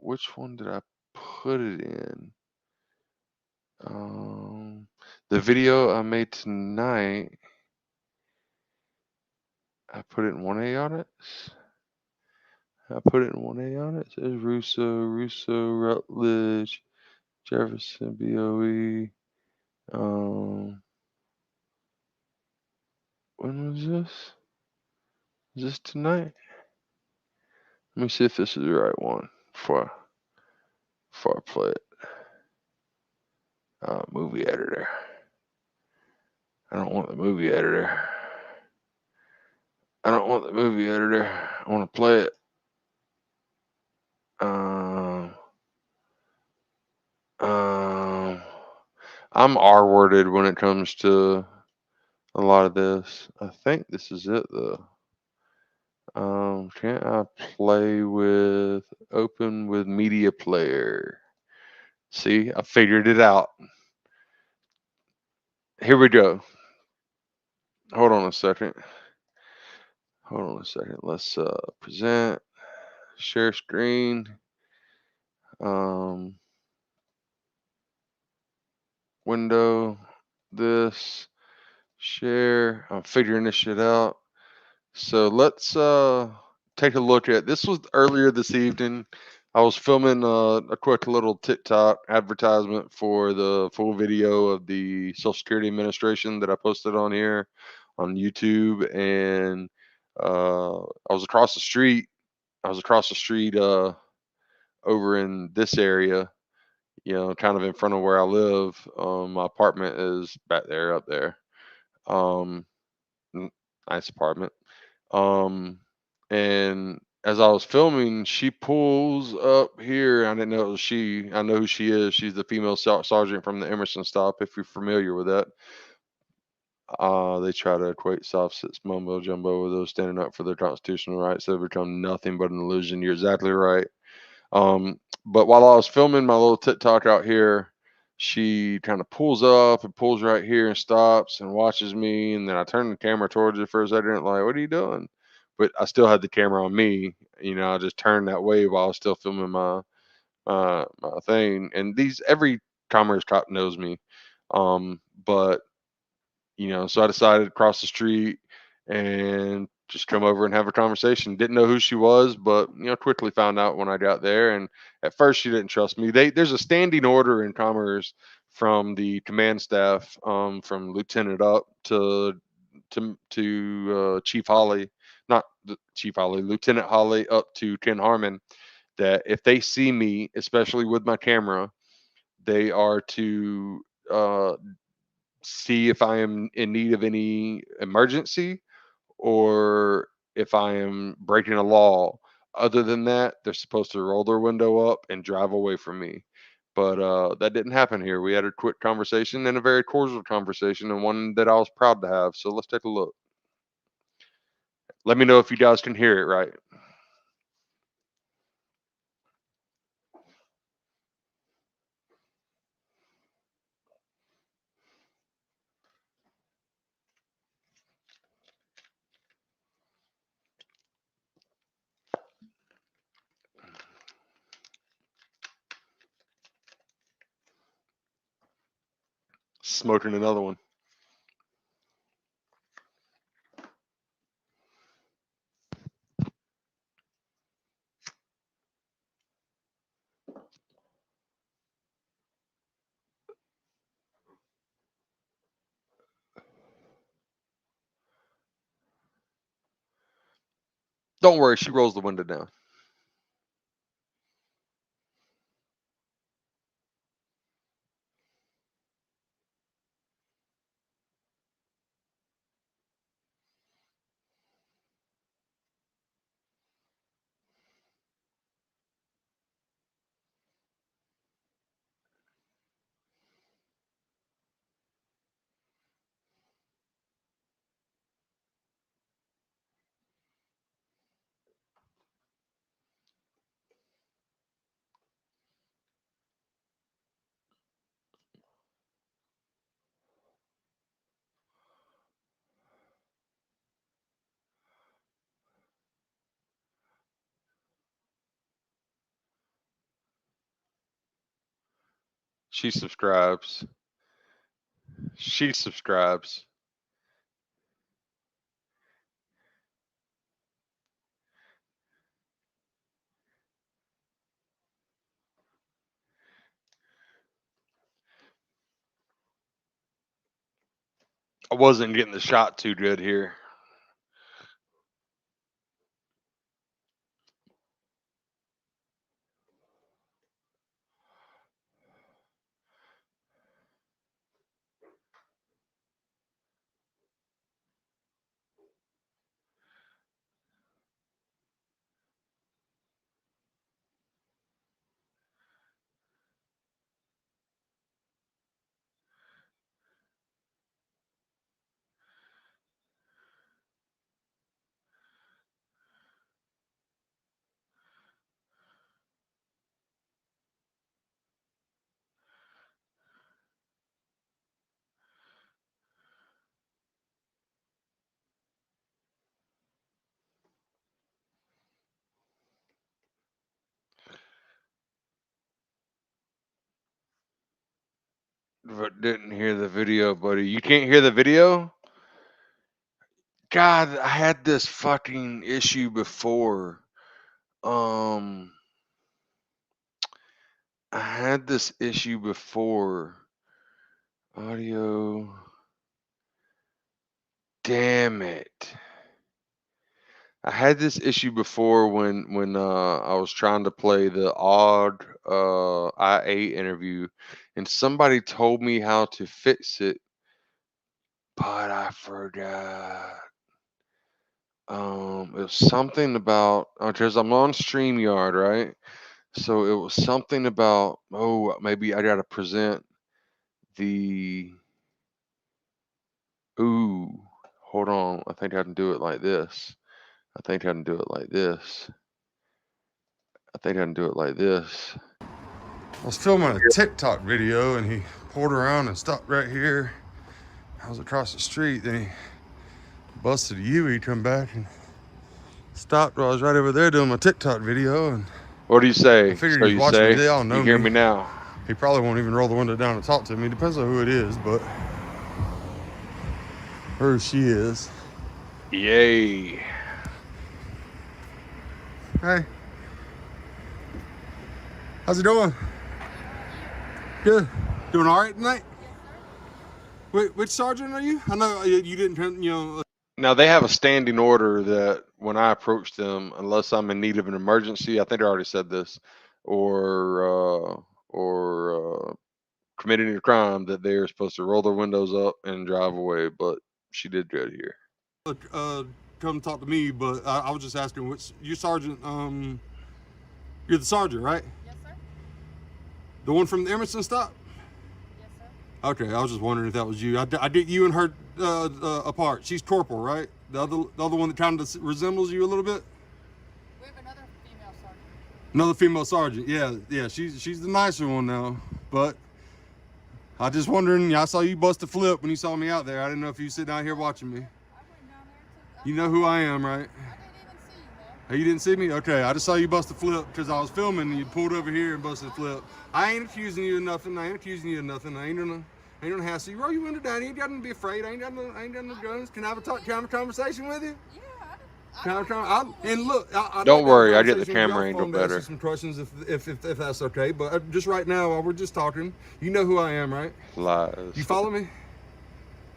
which one did I put it in? The video I made tonight, I put it in 1A on it. I put it in 1A on it. It says Russo, Rutledge, Jefferson, BOE. When was this? Is this tonight? Let me see if this is the right one before I play it. Movie editor. I don't want the movie editor. I want to play it. I'm R-worded when it comes to a lot of this. I think this is it though. Can't I open with media player? See, I figured it out. Here we go. Hold on a second. Let's present, share screen. Window, this, share. I'm figuring this shit out. So let's take a look at this. Was earlier this evening. I was filming a quick little TikTok advertisement for the full video of the Social Security Administration that I posted on here on YouTube, and I was across the street. Over in this area, kind of in front of where I live. My apartment is back there, up there. Nice apartment. And as I was filming, she pulls up here. I didn't know it was she. I know who she is. She's the female sergeant from the Emerson stop, if you're familiar with that. They try to equate soft sits mumbo jumbo with those standing up for their constitutional rights. They become nothing but an illusion. You're exactly right. But while I was filming my little TikTok out here, she kind of pulls up and pulls right here and stops and watches me. And then I turn the camera towards her for a second, like, what are you doing? But I still had the camera on me. I just turned that way while I was still filming my thing. And every commerce cop knows me. But so I decided to cross the street and just come over and have a conversation. Didn't know who she was, but quickly found out when I got there. And at first, she didn't trust me. There's a standing order in Commerce from the command staff, from lieutenant up to Chief Holly, not Chief Holly, Lieutenant Holly up to Ken Harmon, that if they see me, especially with my camera, they are to see if I am in need of any emergency or if I am breaking a law. Other than that, they're supposed to roll their window up and drive away from me. But that didn't happen here. We had a quick conversation and a very cordial conversation, and one that I was proud to have. So let's take a look. Let me know if you guys can hear it right. Smoking another one. Don't worry, she rolls the window down. She subscribes. She subscribes. I wasn't getting the shot too good here. But didn't hear the video, buddy. You can't hear the video? God, I had this fucking issue before. I had this issue before. Audio. Damn it. I had this issue before when I was trying to play the odd IA interview, and somebody told me how to fix it, but I forgot. It was something about because I'm on StreamYard, right? So it was something about maybe I gotta present the hold on. I think I can do it like this. I think I can do it like this. I think I can do it like this. I was filming a TikTok video and he pulled around and stopped right here. I was across the street, then he busted a U. He come back and stopped while I was right over there doing my TikTok video. And what do you say? I figured So he was you watching say? me. They all know You hear me now? He probably won't even roll the window down and talk to me. Depends on who it is, but or who she is. Yay. Hey. How's it doing? Good. Doing all right tonight? Wait, which sergeant are you? I know you didn't, Now they have a standing order that when I approach them, unless I'm in need of an emergency, I think I already said this, or committing a crime, that they're supposed to roll their windows up and drive away. But she did good here. Come talk to me, but I was just asking, which you sergeant? You're the sergeant, right? Yes, sir. The one from the Emerson stop? Yes, sir. Okay, I was just wondering if that was you. I did you and her apart. She's corporal, right? The other one that kind of resembles you a little bit. We have another female sergeant. Another female sergeant. Yeah. She's the nicer one now. But I just wondering. I saw you bust a flip when you saw me out there. I didn't know if you sit down here watching me. I went down there too. You know who I am, right? I didn't even see you, man. Oh, you didn't see me? Okay, I just saw you bust a flip because I was filming and you pulled over here and busted a flip. I ain't accusing you of nothing. I ain't gonna hassle you. Roll your window down. You ain't got to be afraid. I ain't got no guns. Can I have a conversation with you? Yeah, And look, Don't worry, I get the camera angle better. Ask you some questions if that's okay. But just right now, while we're just talking, you know who I am, right? Lies. You follow me?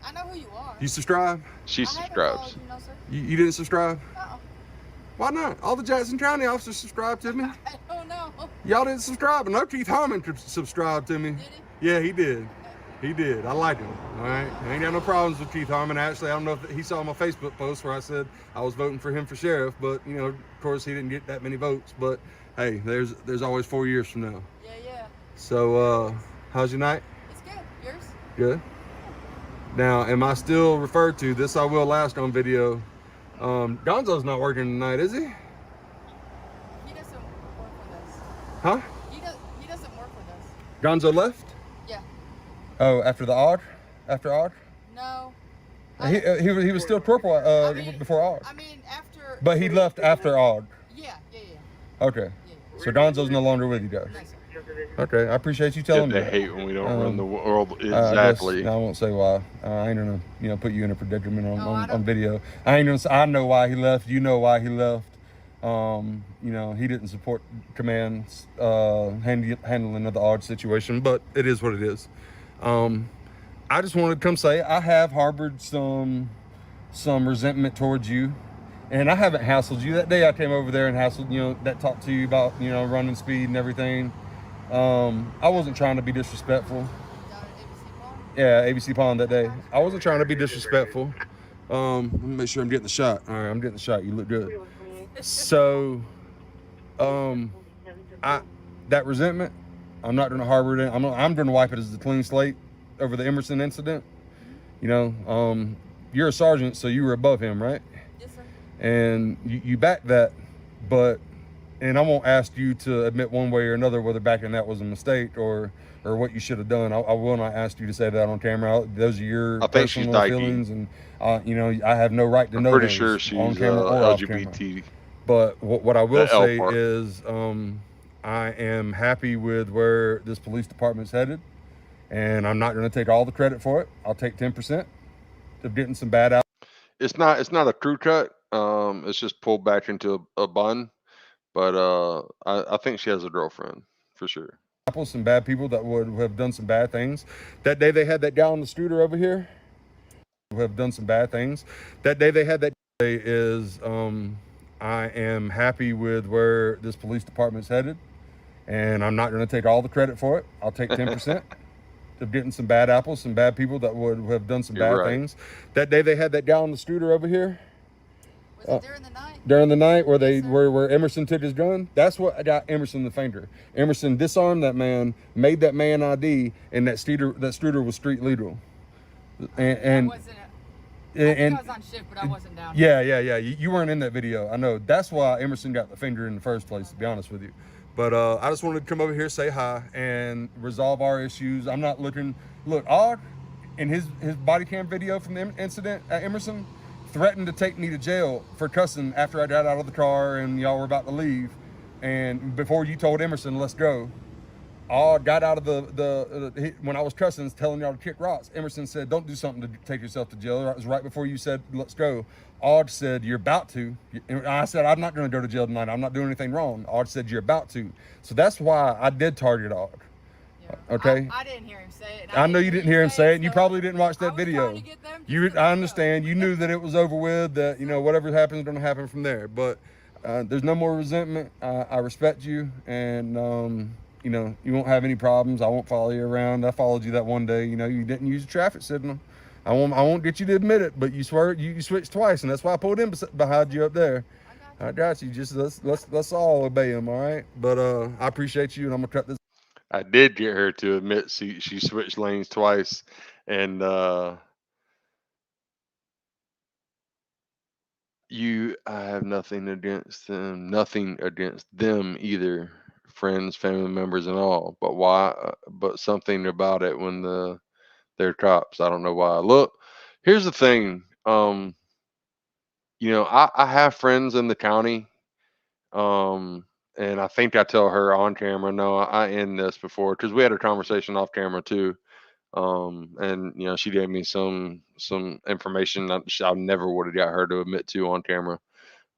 I know who you are. You subscribe? She I haven't subscribes. followed you, no, sir. You didn't subscribe? Uh-uh. Why not? All the Jackson County officers subscribe to me. I don't know. Y'all didn't subscribe. No, Keith Harmon subscribed to me. Did Yeah, he did. He did. I like him. All right. I ain't got no problems with Keith Harmon. Actually, I don't know if he saw my Facebook post where I said I was voting for him for sheriff, but you know, of course, he didn't get that many votes. But hey, there's always 4 years from now. Yeah. So, how's your night? It's good. Yours? Good. Now, am I still referred to? This I will last on video. Gonzo's not working tonight, is he? He doesn't work with us. Huh? He doesn't work with us. Gonzo left? Yeah. Oh, after the odd? After odd? No. He was still corporal before odd. I mean, after. But he left after odd. Yeah. Okay. So Gonzo's no longer with you guys. Nice. Okay, I appreciate you telling me. They that. hate when we don't run the world I guess- exactly. I won't say why. I ain't gonna put you in a predicament No, I on don't- video. I ain't gonna say, I know why he left. You know why he left. He didn't support command's handling of the odd situation, but it is what it is. I just wanted to come say I have harbored some resentment towards you, and I haven't hassled you. That day I came over there and hassled, that talked to you about, running speed and everything. I wasn't trying to be disrespectful. Down at ABC Bar? Yeah, ABC Pond that day. I wasn't trying to be disrespectful. Let me make sure I'm getting the shot. All right, I'm getting the shot. You look good. So, that resentment, I'm not going to harbor it. I'm going to wipe it as a clean slate over the Emerson incident. You're a sergeant, so you were above him, right? Yes, sir. And you backed that, and I won't ask you to admit one way or another whether backing that was a mistake or what you should have done. I will not ask you to say that on camera. Those are your I think she's personal dyke. feelings, and I have no right to I'm know pretty those sure she's on camera or off camera. LGBT. But what I will The L say part. is, I am happy with where this police department's headed, and I'm not going to take all the credit for it. I'll take 10% of getting some bad out. It's not a crew cut. It's just pulled back into a bun. But I think she has a girlfriend for sure. Some bad people that would have done some bad things. That day they had that guy on the scooter over here who have done some bad things. That day they had that day is I am happy with where this police department's headed, and I'm not going to take all the credit for it. I'll take 10% of getting some bad apples, some bad people that would have done some You're bad right. things. That day they had that guy on the scooter over here Was it during the night? during the night where Yes, sir. where Emerson took his gun. That's what got Emerson the finger. Emerson disarmed that man, made that man ID, and that scooter was street legal. And I wasn't. I think and I was on shift, but I wasn't down. yeah. You weren't in that video. I know. That's why Emerson got the finger in the first place, to be honest with you. But I just wanted to come over here, say hi, and resolve our issues. I'm not looking. Look, Odd, in his body cam video from the incident at Emerson, threatened to take me to jail for cussing after I got out of the car and y'all were about to leave, and before you told Emerson, let's go. Odd got out of when I was cussing, telling y'all to kick rocks. Emerson said, don't do something to take yourself to jail. It was right before you said, let's go. Odd said, you're about to. And I said, I'm not going to go to jail tonight. I'm not doing anything wrong. Odd said, you're about to. So that's why I did target Odd. Yeah. Okay. I didn't hear him say it. I know you didn't hear him say it, and you so probably didn't watch I that was video. trying to get them just to I know. understand. You knew that it was over with, that, whatever happens is going to happen from there. But there's no more resentment. I respect you, and, you won't have any problems. I won't follow you around. I followed you that one day. You didn't use a traffic signal. I won't get you to admit it, but you switched twice, and that's why I pulled in behind you up there. I got you. Just let's all obey him, all right? But I appreciate you, and I'm gonna cut this. I did get her to admit she switched lanes twice, and I have nothing against them either, friends, family members, and all. But why? But something about it when they're cops. I don't know why. Look, here's the thing. I have friends in the county. And I think I tell her on camera. No, I end this before because we had a conversation off camera too. And she gave me some information that I never would have got her to admit to on camera.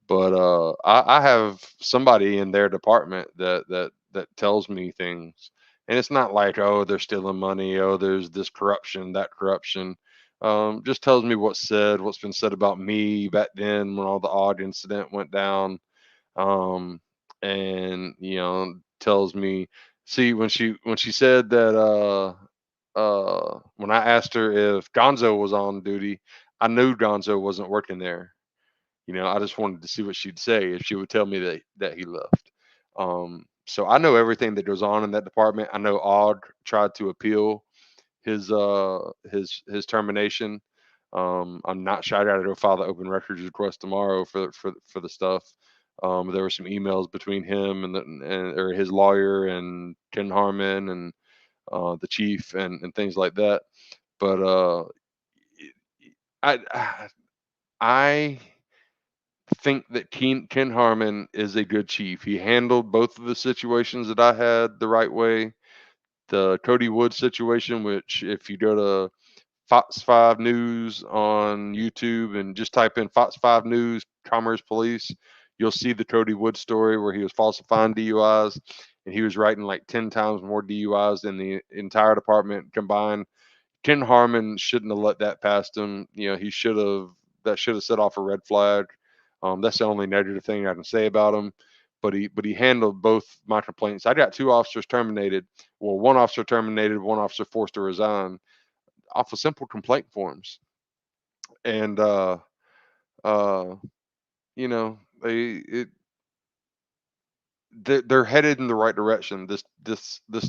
But I have somebody in their department that tells me things, and it's not like, oh, they're stealing money, oh, there's this corruption, that corruption. Just tells me what's been said about me back then when all the Odd incident went down. And tells me, see, when she said that, when I asked her if Gonzo was on duty, I knew Gonzo wasn't working there. I just wanted to see what she'd say if she would tell me that he left. So I know everything that goes on in that department. I know Aud tried to appeal his termination. I'm not shy to go file the open records request tomorrow for the stuff. There were some emails between him or his lawyer and Ken Harmon and the chief and things like that. But I I think that Ken Harmon is a good chief. He handled both of the situations that I had the right way. The Cody Woods situation, which if you go to Fox 5 News on YouTube and just type in Fox 5 News Commerce Police, you'll see the Cody Woods story where he was falsifying DUIs and he was writing like 10 times more DUIs than the entire department combined. Ken Harmon shouldn't have let that past him. He should have that should have set off a red flag. That's the only negative thing I can say about him. But he handled both my complaints. I got two officers terminated. Well, one officer terminated, one officer forced to resign off of simple complaint forms. And you know, they're headed in the right direction. This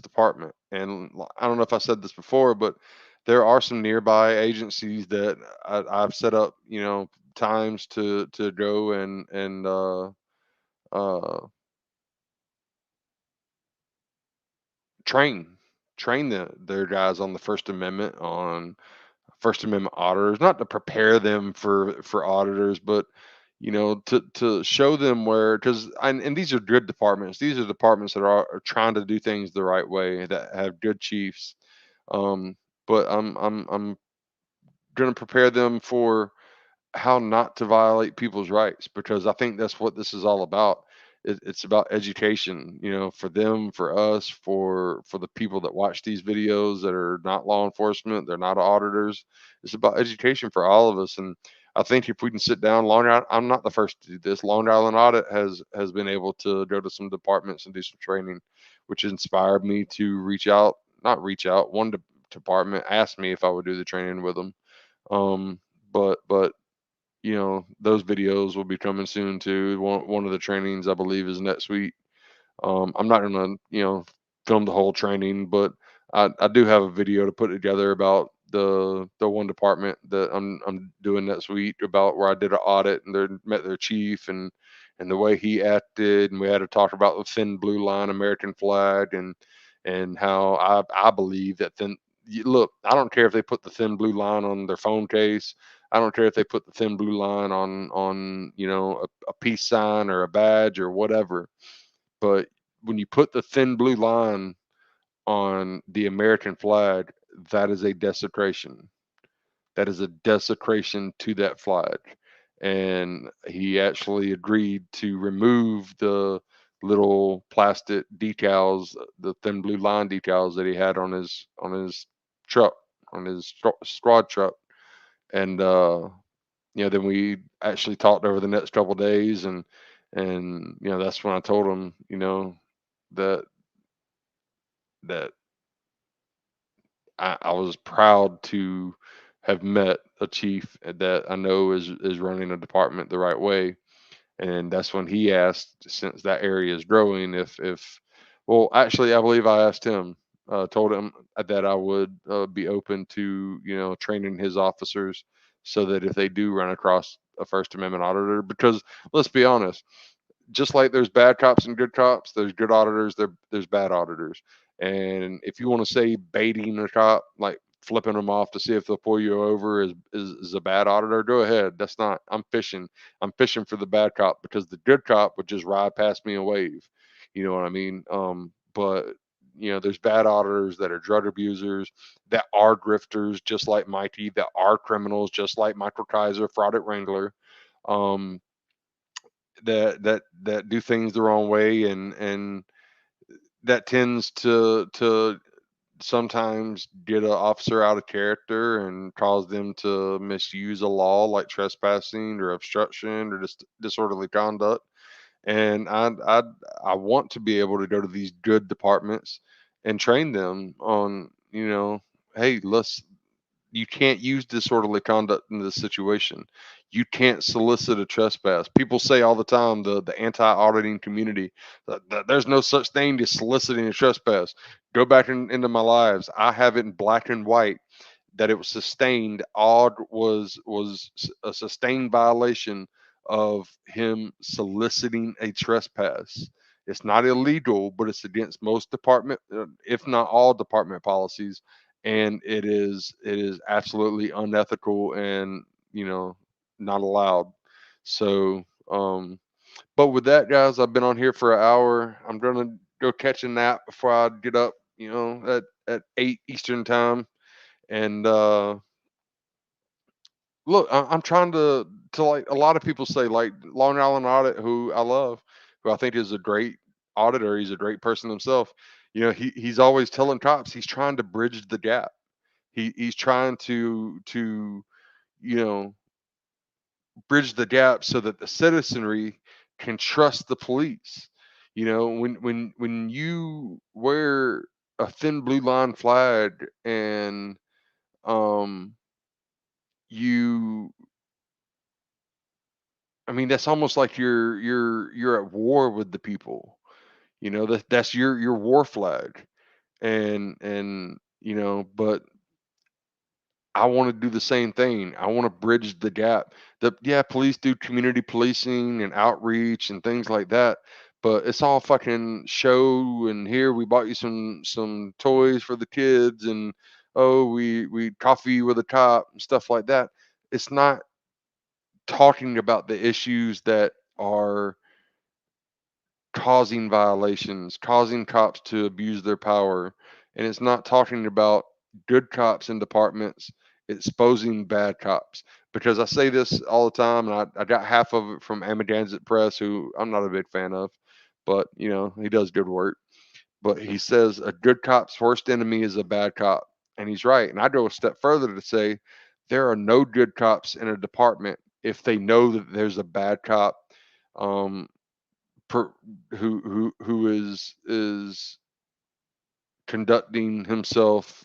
department, and I don't know if I said this before, but there are some nearby agencies that I've set up, times to go and uh, train their guys on the First Amendment, on First Amendment auditors, not to prepare them for auditors, but to show them where, because and these are good departments. These are departments that are trying to do things the right way, that have good chiefs. Um, but I'm going to prepare them for how not to violate people's rights, because I think that's what this is all about. It's about education, for them, for us, for the people that watch these videos that are not law enforcement, they're not auditors. It's about education for all of us. And I think if we can sit down, I'm not the first to do this. Long Island Audit has been able to go to some departments and do some training, which inspired me to not reach out. One department asked me if I would do the training with them. Um, but those videos will be coming soon too. One of the trainings I believe is next week. I'm not gonna, film the whole training, but I do have a video to put together about the one department that I'm doing next week, about where I did an audit and they met their chief and the way he acted, and we had to talk about the thin blue line American flag and how I believe that look, I don't care if they put the thin blue line on their phone case. I don't care if they put the thin blue line on a peace sign or a badge or whatever. But when you put the thin blue line on the American flag, that is a desecration. That is a desecration to that flag. And he actually agreed to remove the little plastic decals, the thin blue line decals that he had on his truck, on his squad truck. And then we actually talked over the next couple of days, and that's when I told him, that that I was proud to have met a chief that I know is running a department the right way. And that's when he asked, since that area is growing, if well, actually, I believe I asked him, told him that I would be open to training his officers, so that if they do run across a First Amendment auditor, because let's be honest, just like there's bad cops and good cops, there's good auditors, there's bad auditors. And if you want to say baiting a cop, like flipping them off to see if they'll pull you over, is a bad auditor, go ahead. That's not. I'm fishing for the bad cop, because the good cop would just ride past me and wave. You know what I mean? But there's bad auditors that are drug abusers, that are grifters, just like Mikey, that are criminals, just like Michael Kaiser, fraud at Wrangler. Um, that do things the wrong way, and that tends to sometimes get an officer out of character and cause them to misuse a law like trespassing or obstruction or just disorderly conduct. And I want to be able to go to these good departments and train them on, hey, you can't use disorderly conduct in this situation. You can't solicit a trespass. People say all the time, the anti-auditing community, that there's no such thing as soliciting a trespass. Go back into my lives. I have it in black and white that it was sustained. Odd was a sustained violation of him soliciting a trespass. It's not illegal, but it's against most department, if not all department policies, and it is absolutely unethical and not allowed. So, but with that, guys, I've been on here for an hour. I'm gonna go catch a nap before I get up. At 8 Eastern time, and look, I'm trying to like a lot of people say, like Long Island Audit, who I love, who I think is a great auditor. He's a great person himself. He's always telling cops he's trying to bridge the gap. He's trying to you know bridge the gap so that the citizenry can trust the police. When you wear a thin blue line flag and um you I mean, that's almost like you're at war with the people. That's your war flag. But I want to do the same thing. I want to bridge the gap. Yeah, police do community policing and outreach and things like that, but it's all fucking show. And here we bought you some toys for the kids, and oh, we coffee with a cop and stuff like that. It's not talking about the issues that are causing violations, causing cops to abuse their power. And it's not talking about good cops in departments exposing bad cops. Because I say this all the time, and I got half of it from Amagansett Press, who I'm not a big fan of, but he does good work. But he says a good cop's worst enemy is a bad cop. And he's right. And I go a step further to say there are no good cops in a department if they know that there's a bad cop, um, per, who is conducting himself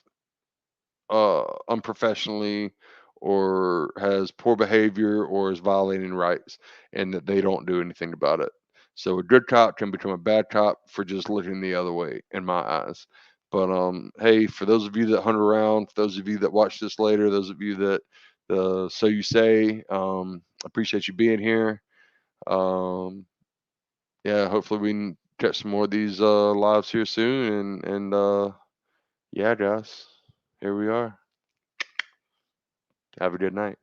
unprofessionally, or has poor behavior, or is violating rights, and that they don't do anything about it. So a good cop can become a bad cop for just looking the other way, in my eyes. But hey, for those of you that hunt around, for those of you that watch this later, those of you that so you say, appreciate you being here. Yeah, hopefully we can catch some more of these lives here soon. And yeah, guys, here we are. Have a good night.